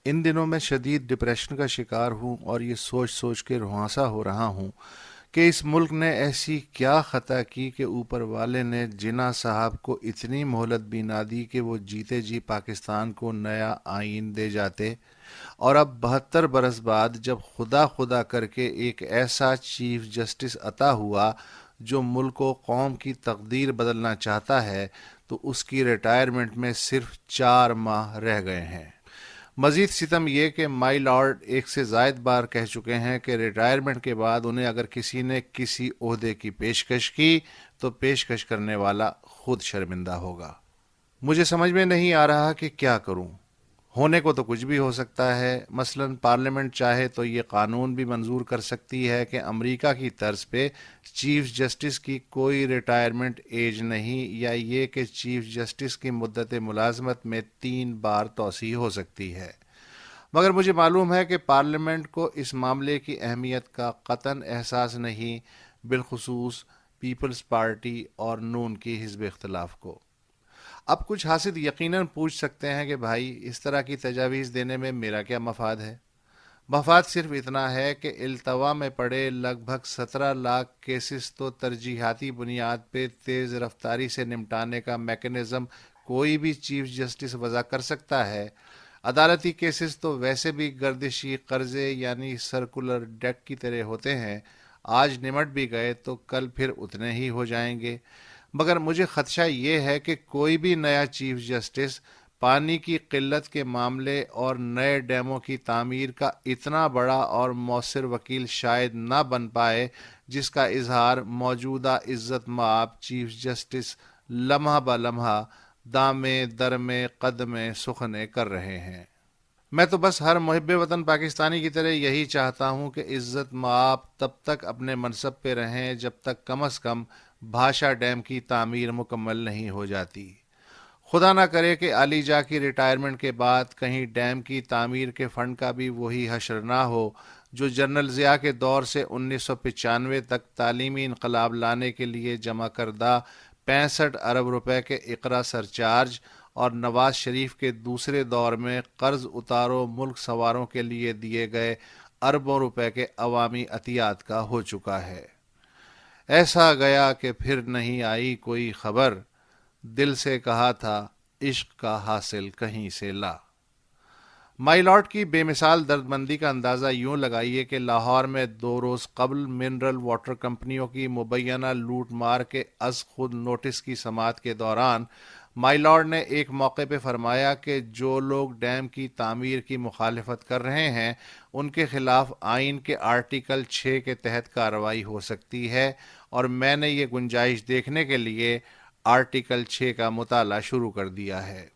ان دنوں میں شدید ڈپریشن کا شکار ہوں اور یہ سوچ سوچ کے رہنسا ہو رہا ہوں کہ اس ملک نے ایسی کیا خطا کی کہ اوپر والے نے جناح صاحب کو اتنی مہلت بھی نہ دی کہ وہ جیتے جی پاکستان کو نیا آئین دے جاتے، اور اب 72 برس بعد جب خدا خدا کر کے ایک ایسا چیف جسٹس عطا ہوا جو ملک و قوم کی تقدیر بدلنا چاہتا ہے، تو اس کی ریٹائرمنٹ میں صرف 4 ماہ رہ گئے ہیں۔ مزید ستم یہ کہ مائی لارڈ ایک سے زائد بار کہہ چکے ہیں کہ ریٹائرمنٹ کے بعد انہیں اگر کسی نے کسی عہدے کی پیشکش کی تو پیشکش کرنے والا خود شرمندہ ہوگا۔ مجھے سمجھ میں نہیں آ رہا کہ کیا کروں۔ ہونے کو تو کچھ بھی ہو سکتا ہے، مثلا پارلیمنٹ چاہے تو یہ قانون بھی منظور کر سکتی ہے کہ امریکہ کی طرز پہ چیف جسٹس کی کوئی ریٹائرمنٹ ایج نہیں، یا یہ کہ چیف جسٹس کی مدت ملازمت میں 3 بار توسیع ہو سکتی ہے۔ مگر مجھے معلوم ہے کہ پارلیمنٹ کو اس معاملے کی اہمیت کا قطعاً احساس نہیں، بالخصوص پیپلز پارٹی اور نون کی حزب اختلاف کو۔ اب کچھ حاسد یقیناً پوچھ سکتے ہیں کہ بھائی اس طرح کی تجاویز دینے میں میرا کیا مفاد ہے؟ مفاد صرف اتنا ہے کہ التوا میں پڑے لگ بھگ 17 لاکھ کیسز تو ترجیحاتی بنیاد پہ تیز رفتاری سے نمٹانے کا میکنزم کوئی بھی چیف جسٹس وضع کر سکتا ہے۔ عدالتی کیسز تو ویسے بھی گردشی قرضے یعنی سرکولر ڈیک کی طرح ہوتے ہیں، آج نمٹ بھی گئے تو کل پھر اتنے ہی ہو جائیں گے۔ مگر مجھے خدشہ یہ ہے کہ کوئی بھی نیا چیف جسٹس پانی کی قلت کے معاملے اور نئے ڈیموں کی تعمیر کا اتنا بڑا اور مؤثر وکیل شاید نہ بن پائے جس کا اظہار موجودہ عزت مآب چیف جسٹس لمحہ بہ لمحہ دامے درمے قدمے سخنے کر رہے ہیں۔ میں تو بس ہر محب وطن پاکستانی کی طرح یہی چاہتا ہوں کہ عزت مآب تب تک اپنے منصب پہ رہیں جب تک کم از کم بھاشا ڈیم کی تعمیر مکمل نہیں ہو جاتی۔ خدا نہ کرے کہ علی جا کی ریٹائرمنٹ کے بعد کہیں ڈیم کی تعمیر کے فنڈ کا بھی وہی حشر نہ ہو جو جنرل ضیاء کے دور سے 1995 تک تعلیمی انقلاب لانے کے لیے جمع کردہ 65 ارب روپے کے اقرا سرچارج اور نواز شریف کے دوسرے دور میں قرض اتارو ملک سواروں کے لیے دیے گئے اربوں روپے کے عوامی عطیات کا ہو چکا ہے۔ ایسا گیا کہ پھر نہیں آئی کوئی خبر، دل سے کہا تھا عشق کا حاصل کہیں سے لا۔ مائی لارڈ کی بے مثال دردمندی کا اندازہ یوں لگائیے کہ لاہور میں 2 روز قبل منرل واٹر کمپنیوں کی مبینہ لوٹ مار کے از خود نوٹس کی سماعت کے دوران مائی لارڈ نے ایک موقع پہ فرمایا کہ جو لوگ ڈیم کی تعمیر کی مخالفت کر رہے ہیں ان کے خلاف آئین کے آرٹیکل 6 کے تحت کارروائی ہو سکتی ہے، اور میں نے یہ گنجائش دیکھنے کے لیے آرٹیکل 6 کا مطالعہ شروع کر دیا ہے۔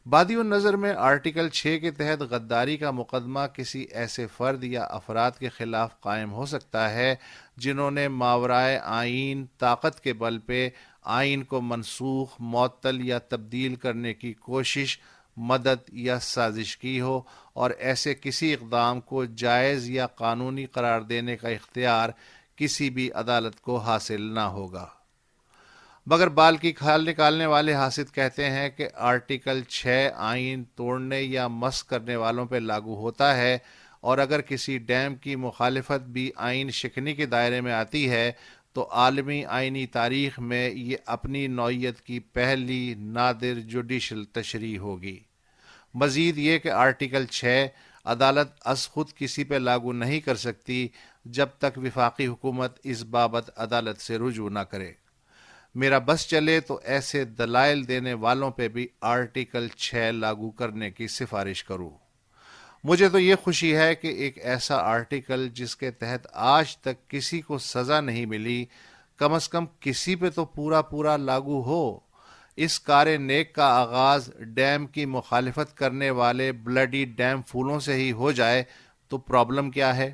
بادی النظر میں آرٹیکل 6 کے تحت غداری کا مقدمہ کسی ایسے فرد یا افراد کے خلاف قائم ہو سکتا ہے جنہوں نے ماورائے آئین طاقت کے بل پہ آئین کو منسوخ، معطل یا تبدیل کرنے کی کوشش، مدد یا سازش کی ہو، اور ایسے کسی اقدام کو جائز یا قانونی قرار دینے کا اختیار کسی بھی عدالت کو حاصل نہ ہوگا۔ مگر بال کی کھال نکالنے والے حاسد کہتے ہیں کہ آرٹیکل 6 آئین توڑنے یا مس کرنے والوں پہ لاگو ہوتا ہے، اور اگر کسی ڈیم کی مخالفت بھی آئین شکنی کے دائرے میں آتی ہے تو عالمی آئینی تاریخ میں یہ اپنی نوعیت کی پہلی نادر جوڈیشل تشریح ہوگی۔ مزید یہ کہ آرٹیکل 6 عدالت از خود کسی پہ لاگو نہیں کر سکتی جب تک وفاقی حکومت اس بابت عدالت سے رجوع نہ کرے۔ میرا بس چلے تو ایسے دلائل دینے والوں پہ بھی آرٹیکل 6 لاگو کرنے کی سفارش کروں۔ مجھے تو یہ خوشی ہے کہ ایک ایسا آرٹیکل جس کے تحت آج تک کسی کو سزا نہیں ملی، کم از کم کسی پہ تو پورا پورا لاگو ہو۔ اس کار نیک کا آغاز ڈیم کی مخالفت کرنے والے بلڈی ڈیم پھولوں سے ہی ہو جائے تو پرابلم کیا ہے؟